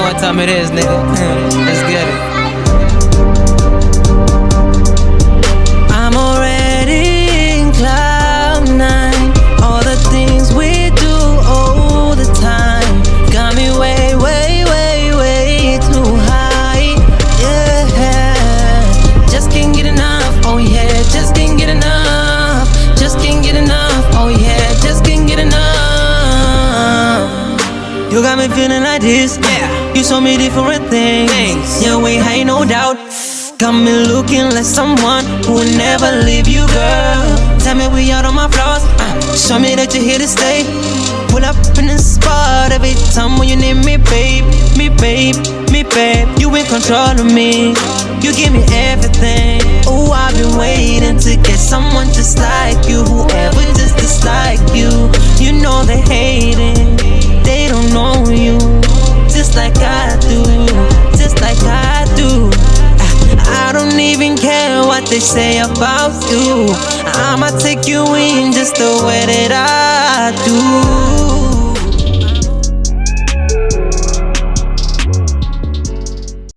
what time it is, nigga. Let's get it. I'm already in cloud nine. All the things we do all the time got me way, way, way, way too high. Yeah, just can't get enough. Oh yeah, just can't get enough. Just can't get enough. Oh yeah, just can't get enough. You got me feeling like this. Yeah, you show me different things. Yeah, we high, no doubt. Got me looking like someone who will never leave you, girl. Tell me we out on my flaws. Show me that you're here to stay. Pull up in the spot every time when you need me, babe. Me, babe, me, babe. You in control of me. You give me everything. Oh, I've been waiting to get someone just like you. Whoever just dislike you. You know they hating. They don't know you just like I do. Just like I do. I don't even care what they say about you. I'ma take you in just the way that I do.